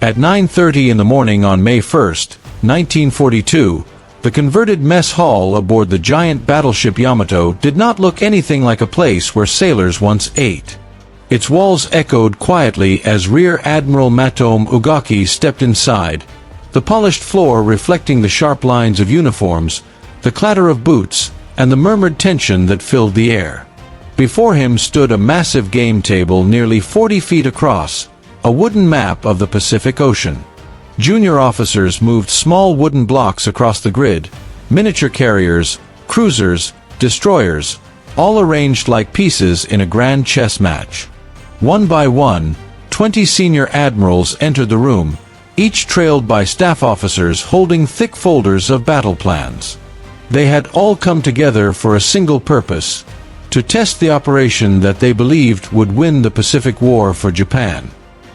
At 9:30 in the morning on May 1, 1942, the converted mess hall aboard the giant battleship Yamato did not look anything like a place where sailors once ate. Its walls echoed quietly as Rear Admiral Matome Ugaki stepped inside, the polished floor reflecting the sharp lines of uniforms, the clatter of boots, and the murmured tension that filled the air. Before him stood a massive game table nearly 40 feet across, a wooden map of the Pacific Ocean. Junior officers moved small wooden blocks across the grid, miniature carriers, cruisers, destroyers, all arranged like pieces in a grand chess match. One by one, 20 senior admirals entered the room, each trailed by staff officers holding thick folders of battle plans. They had all come together for a single purpose: to test the operation that they believed would win the Pacific War for Japan.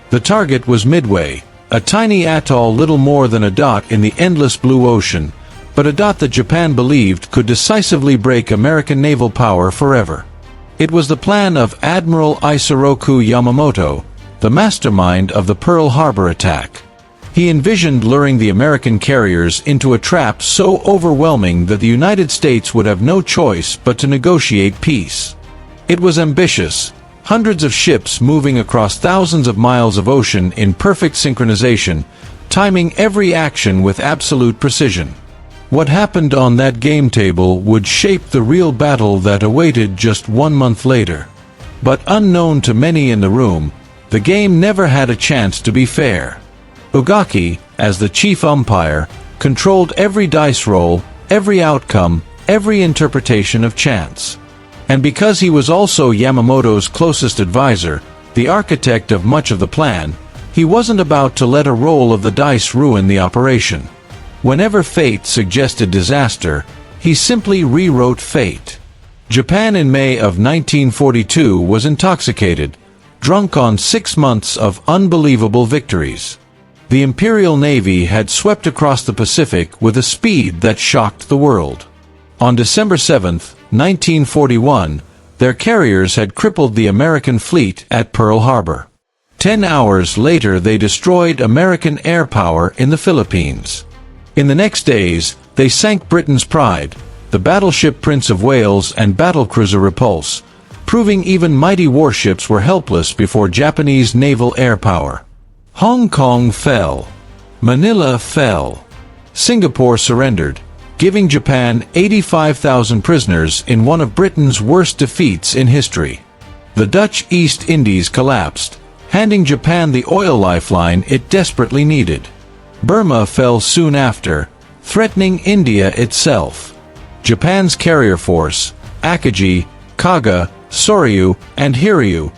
The target was Midway, a tiny atoll little more than a dot in the endless blue ocean, but a dot that Japan believed could decisively break American naval power forever. It was the plan of Admiral Isoroku Yamamoto, the mastermind of the Pearl Harbor attack. He envisioned luring the American carriers into a trap so overwhelming that the United States would have no choice but to negotiate peace. It was ambitious, hundreds of ships moving across thousands of miles of ocean in perfect synchronization, timing every action with absolute precision. What happened on that game table would shape the real battle that awaited just 1 month later. But unknown to many in the room, the game never had a chance to be fair. Ugaki, as the chief umpire, controlled every dice roll, every outcome, every interpretation of chance. And because he was also Yamamoto's closest advisor, the architect of much of the plan, he wasn't about to let a roll of the dice ruin the operation. Whenever fate suggested disaster, he simply rewrote fate. Japan in May of 1942 was intoxicated, drunk on 6 months of unbelievable victories. The Imperial Navy had swept across the Pacific with a speed that shocked the world. On December 7, 1941, their carriers had crippled the American fleet at Pearl Harbor. 10 hours later they destroyed American air power in the Philippines. In the next days, they sank Britain's Pride, the battleship Prince of Wales and battlecruiser Repulse, proving even mighty warships were helpless before Japanese naval air power. Hong Kong fell. Manila fell. Singapore surrendered, giving Japan 85,000 prisoners in one of Britain's worst defeats in history. The Dutch East Indies collapsed, handing Japan the oil lifeline it desperately needed. Burma fell soon after, threatening India itself. Japan's carrier force, Akagi, Kaga, Soryu, and Hiryu,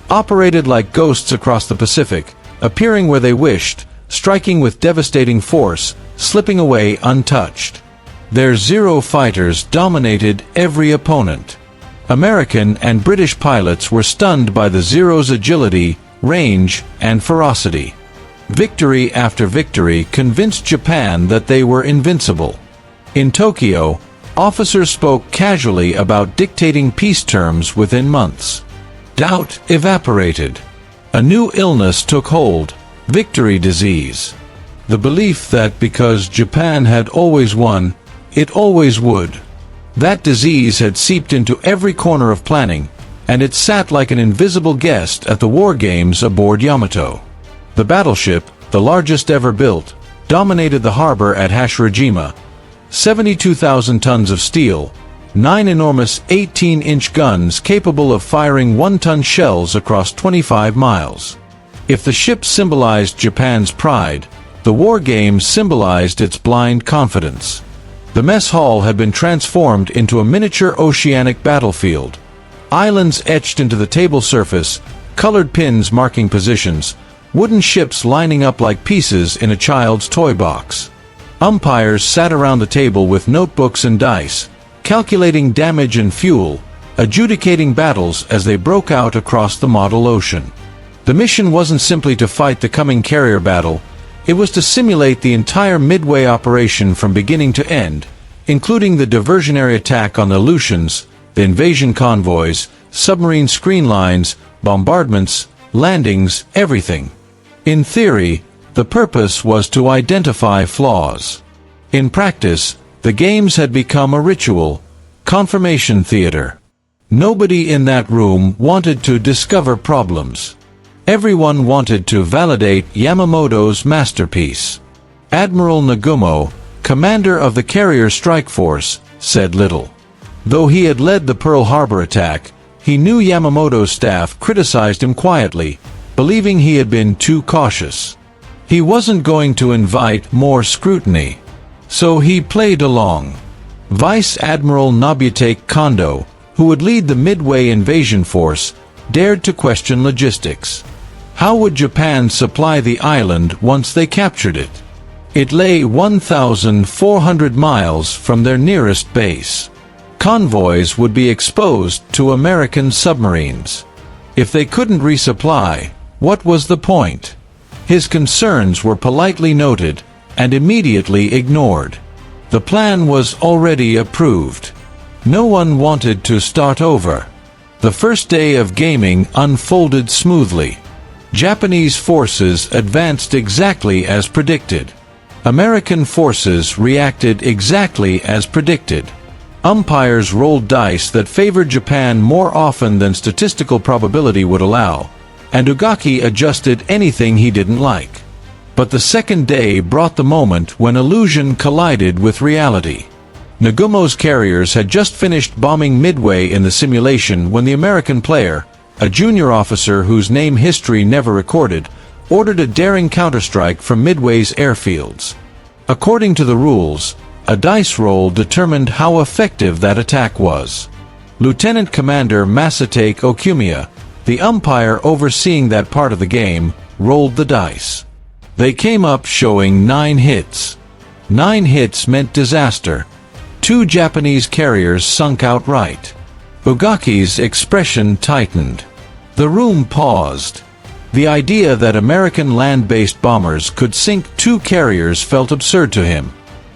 operated like ghosts across the Pacific, appearing where they wished, striking with devastating force, slipping away untouched. Their Zero fighters dominated every opponent. American and British pilots were stunned by the Zero's agility, range, and ferocity. Victory after victory convinced Japan that they were invincible. In Tokyo, officers spoke casually about dictating peace terms within months. Doubt evaporated. A new illness took hold: victory disease. The belief that because Japan had always won, it always would. That disease had seeped into every corner of planning, and it sat like an invisible guest at the war games aboard Yamato. The battleship, the largest ever built, dominated the harbor at Hashirajima. 72,000 tons of steel, 9 enormous 18-inch guns capable of firing 1-ton shells across 25 miles. If the ship symbolized Japan's pride, the war games symbolized its blind confidence. The mess hall had been transformed into a miniature oceanic battlefield. Islands etched into the table surface, colored pins marking positions, wooden ships lining up like pieces in a child's toy box. Umpires sat around the table with notebooks and dice, calculating damage and fuel, adjudicating battles as they broke out across the model ocean. The mission wasn't simply to fight the coming carrier battle, it was to simulate the entire Midway operation from beginning to end, including the diversionary attack on the Aleutians, the invasion convoys, submarine screen lines, bombardments, landings, everything. In theory, The purpose was to identify flaws. In practice, the games had become a ritual, confirmation theater. Nobody in that room wanted to discover problems. Everyone wanted to validate Yamamoto's masterpiece. Admiral Nagumo, commander of the carrier strike force, said little. Though he had led the Pearl Harbor attack, he knew Yamamoto's staff criticized him quietly, believing he had been too cautious. He wasn't going to invite more scrutiny. So he played along. Vice Admiral Nobutake Kondo, who would lead the Midway invasion force, dared to question logistics. How would Japan supply the island once they captured it? It lay 1,400 miles from their nearest base. Convoys would be exposed to American submarines. If they couldn't resupply, what was the point? His concerns were politely noted and immediately ignored. The plan was already approved. No one wanted to start over. The first day of gaming unfolded smoothly. Japanese forces advanced exactly as predicted. American forces reacted exactly as predicted. Umpires rolled dice that favored Japan more often than statistical probability would allow, and Ugaki adjusted anything he didn't like. But the second day brought the moment when illusion collided with reality. Nagumo's carriers had just finished bombing Midway in the simulation when the American player, a junior officer whose name history never recorded, ordered a daring counterstrike from Midway's airfields. According to the rules, a dice roll determined how effective that attack was. Lieutenant Commander Masatake Okumiya, the umpire overseeing that part of the game, rolled the dice. They came up showing 9 hits. 9 hits meant disaster. 2 Japanese carriers sunk outright. Ugaki's expression tightened. The room paused. The idea that American land-based bombers could sink 2 carriers felt absurd to him.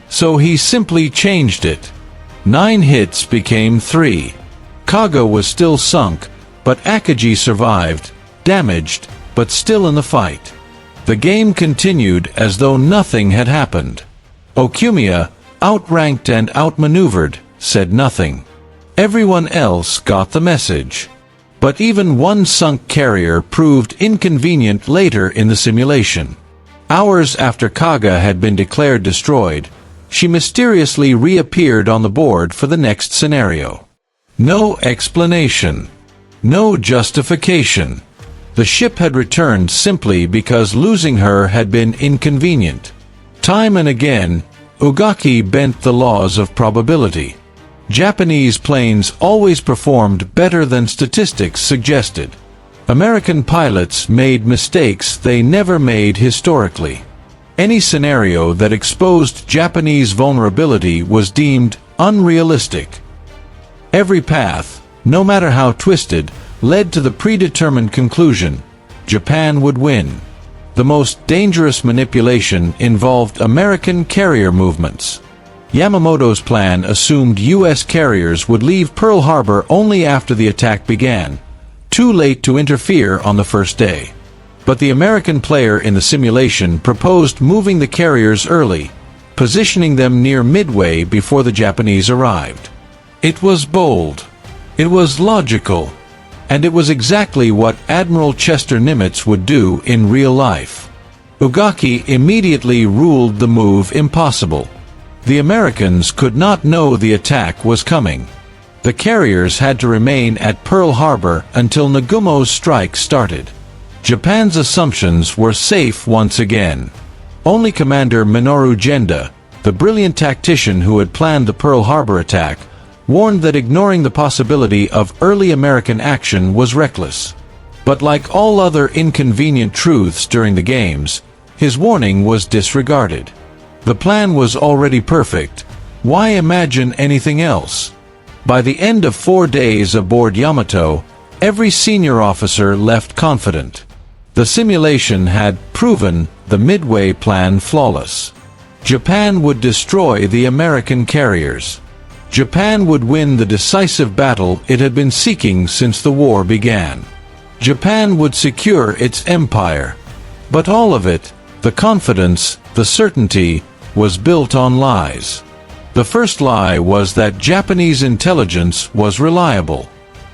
So he simply changed it. 9 hits became 3. Kaga was still sunk, but Akagi survived, damaged, but still in the fight. The game continued as though nothing had happened. Okumiya, outranked and outmaneuvered, said nothing. Everyone else got the message. But even one sunk carrier proved inconvenient later in the simulation. Hours after Kaga had been declared destroyed, she mysteriously reappeared on the board for the next scenario. No explanation. No justification. The ship had returned simply because losing her had been inconvenient. Time and again, Ugaki bent the laws of probability. Japanese planes always performed better than statistics suggested. American pilots made mistakes they never made historically. Any scenario that exposed Japanese vulnerability was deemed unrealistic. Every path, no matter how twisted, led to the predetermined conclusion: Japan would win. The most dangerous manipulation involved American carrier movements. Yamamoto's plan assumed U.S. carriers would leave Pearl Harbor only after the attack began, too late to interfere on the first day. But the American player in the simulation proposed moving the carriers early, positioning them near Midway before the Japanese arrived. It was bold. It was logical. And it was exactly what Admiral Chester Nimitz would do in real life. Ugaki immediately ruled the move impossible. The Americans could not know the attack was coming. The carriers had to remain at Pearl Harbor until Nagumo's strike started. Japan's assumptions were safe once again. Only Commander Minoru Genda, the brilliant tactician who had planned the Pearl Harbor attack, warned that ignoring the possibility of early American action was reckless. But like all other inconvenient truths during the games, his warning was disregarded. The plan was already perfect. Why imagine anything else? By the end of 4 days aboard Yamato, every senior officer left confident. The simulation had proven the Midway plan flawless. Japan would destroy the American carriers. Japan would win the decisive battle it had been seeking since the war began. Japan would secure its empire. But all of it, The confidence, the certainty, was built on lies. The first lie was that Japanese intelligence was reliable.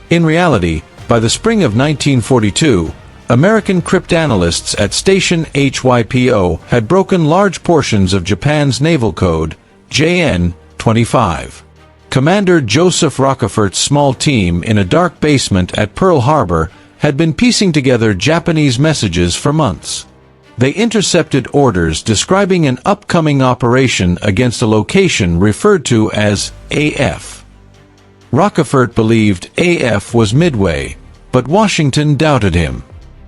In reality, by the spring of 1942, American cryptanalysts at Station HYPO had broken large portions of Japan's naval code, JN-25. Commander Joseph Rockefeller's small team in a dark basement at Pearl Harbor had been piecing together Japanese messages for months. They intercepted orders describing an upcoming operation against a location referred to as AF. Rockefeller believed AF was Midway, but Washington doubted him.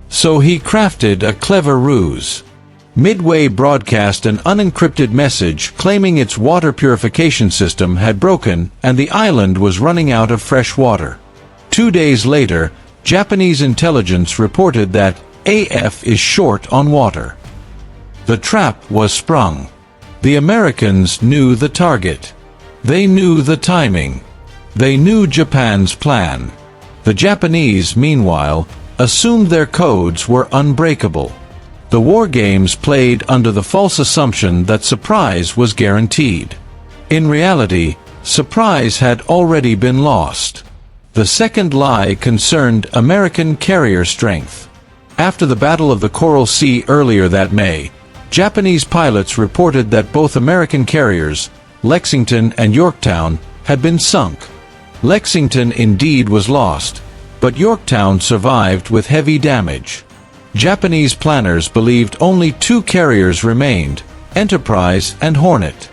So he crafted a clever ruse. Midway broadcast an unencrypted message claiming its water purification system had broken and the island was running out of fresh water. 2 days later, Japanese intelligence reported that AF is short on water. The trap was sprung. The Americans knew the target. They knew the timing. They knew Japan's plan. The Japanese, meanwhile, assumed their codes were unbreakable. The war games played under the false assumption that surprise was guaranteed. In reality, surprise had already been lost. The second lie concerned American carrier strength. After the Battle of the Coral Sea earlier that May, Japanese pilots reported that both American carriers, Lexington and Yorktown, had been sunk. Lexington indeed was lost, but Yorktown survived with heavy damage. Japanese planners believed only 2 carriers remained, Enterprise and Hornet.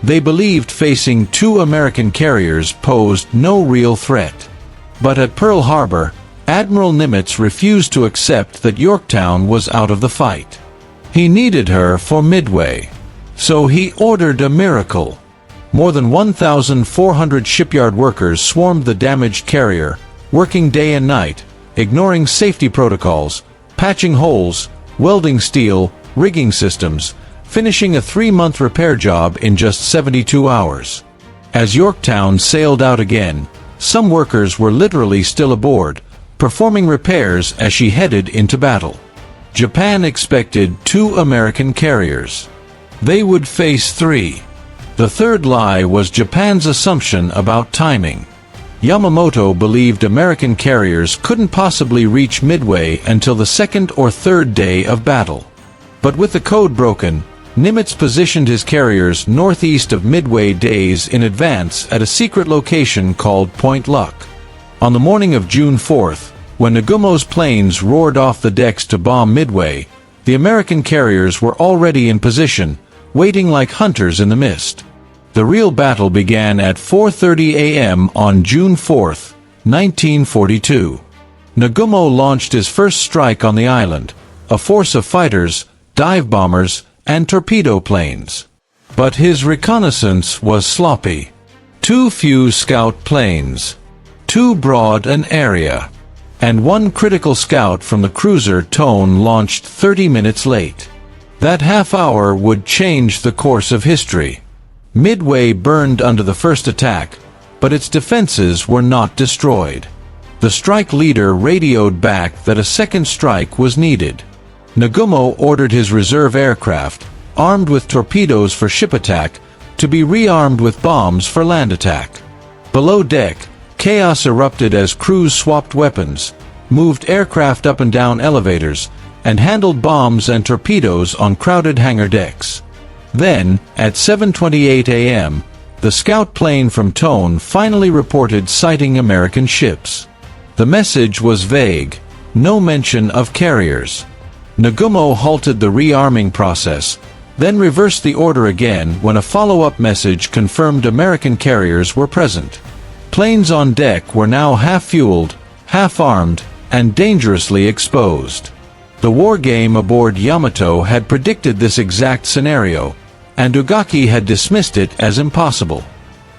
They believed facing 2 American carriers posed no real threat. But at Pearl Harbor, Admiral Nimitz refused to accept that Yorktown was out of the fight. He needed her for Midway. So he ordered a miracle. More than 1,400 shipyard workers swarmed the damaged carrier, working day and night, ignoring safety protocols, patching holes, welding steel, rigging systems, finishing a 3-month repair job in just 72 hours. As Yorktown sailed out again, some workers were literally still aboard, performing repairs as she headed into battle. Japan expected 2 American carriers. They would face 3. The third lie was Japan's assumption about timing. Yamamoto believed American carriers couldn't possibly reach Midway until the 2nd or 3rd day of battle. But with the code broken, Nimitz positioned his carriers northeast of Midway days in advance at a secret location called Point Luck. On the morning of June 4th, when Nagumo's planes roared off the decks to bomb Midway, the American carriers were already in position, waiting like hunters in the mist. The real battle began at 4:30 a.m. on June 4, 1942. Nagumo launched his first strike on the island, a force of fighters, dive bombers, and torpedo planes. But his reconnaissance was sloppy. Too few scout planes, too broad an area, and 1 critical scout from the cruiser Tone launched 30 minutes late. That half hour would change the course of history. Midway burned under the first attack, but its defenses were not destroyed. The strike leader radioed back that a second strike was needed. Nagumo ordered his reserve aircraft, armed with torpedoes for ship attack, to be rearmed with bombs for land attack. Below deck, chaos erupted as crews swapped weapons, moved aircraft up and down elevators, and handled bombs and torpedoes on crowded hangar decks. Then, at 7:28 a.m., the scout plane from Tone finally reported sighting American ships. The message was vague, no mention of carriers. Nagumo halted the rearming process, then reversed the order again when a follow-up message confirmed American carriers were present. Planes on deck were now half-fueled, half-armed, and dangerously exposed. The war game aboard Yamato had predicted this exact scenario, and Ugaki had dismissed it as impossible.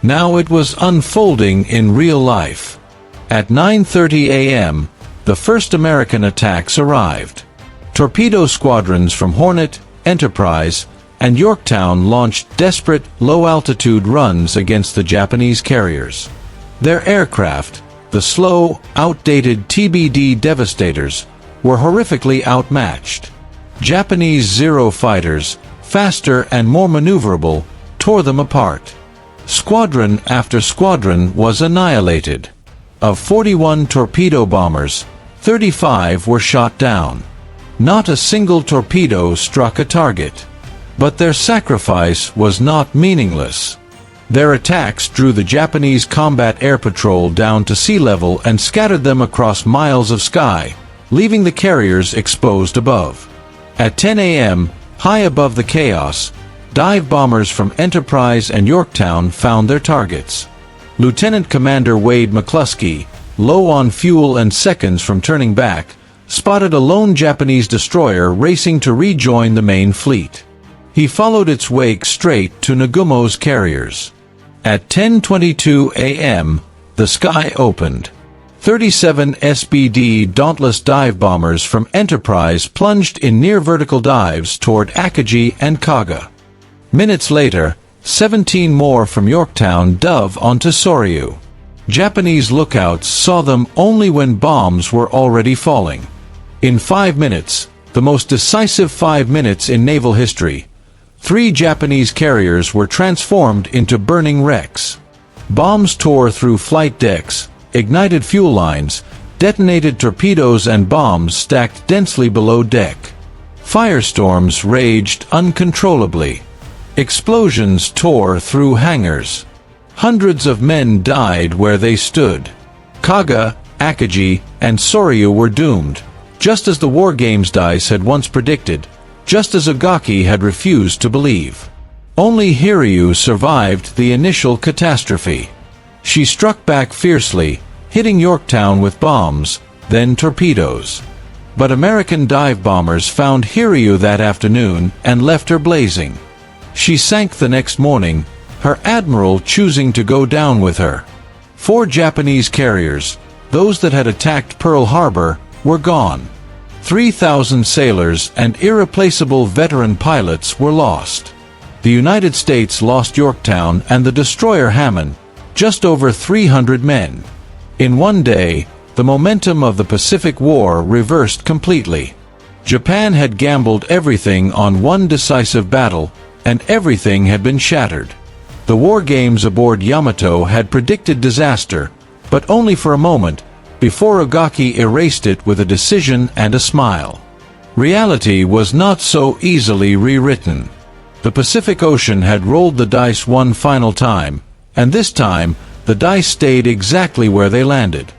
Now it was unfolding in real life. At 9:30 a.m., the first American attacks arrived. Torpedo squadrons from Hornet, Enterprise, and Yorktown launched desperate, low-altitude runs against the Japanese carriers. Their aircraft, the slow, outdated TBD Devastators, were horrifically outmatched. Japanese Zero fighters, faster and more maneuverable, tore them apart. Squadron after squadron was annihilated. Of 41 torpedo bombers, 35 were shot down. Not a single torpedo struck a target. But their sacrifice was not meaningless. Their attacks drew the Japanese combat air patrol down to sea level and scattered them across miles of sky, leaving the carriers exposed above. At 10 a.m., high above the chaos, dive bombers from Enterprise and Yorktown found their targets. Lieutenant Commander Wade McCluskey, low on fuel and seconds from turning back, spotted a lone Japanese destroyer racing to rejoin the main fleet. He followed its wake straight to Nagumo's carriers. At 10:22 a.m., the sky opened. 37 SBD Dauntless dive bombers from Enterprise plunged in near-vertical dives toward Akagi and Kaga. Minutes later, 17 more from Yorktown dove onto Soryu. Japanese lookouts saw them only when bombs were already falling. In 5 minutes, the most decisive 5 minutes in naval history, 3 Japanese carriers were transformed into burning wrecks. Bombs tore through flight decks, ignited fuel lines, detonated torpedoes and bombs stacked densely below deck. Firestorms raged uncontrollably. Explosions tore through hangars. Hundreds of men died where they stood. Kaga, Akagi, and Soryu were doomed, just as the War Games dice had once predicted, just as Ogaki had refused to believe. Only Hiryu survived the initial catastrophe. She struck back fiercely, hitting Yorktown with bombs, then torpedoes. But American dive bombers found Hiryu that afternoon and left her blazing. She sank the next morning, her admiral choosing to go down with her. 4 Japanese carriers, those that had attacked Pearl Harbor, were gone. 3,000 sailors and irreplaceable veteran pilots were lost. The United States lost Yorktown and the destroyer Hammond, just over 300 men. In one day, the momentum of the Pacific War reversed completely. Japan had gambled everything on one decisive battle, and everything had been shattered. The War Games aboard Yamato had predicted disaster, but only for a moment, before Ogaki erased it with a decision and a smile. Reality was not so easily rewritten. The Pacific Ocean had rolled the dice one final time, and this time, the dice stayed exactly where they landed.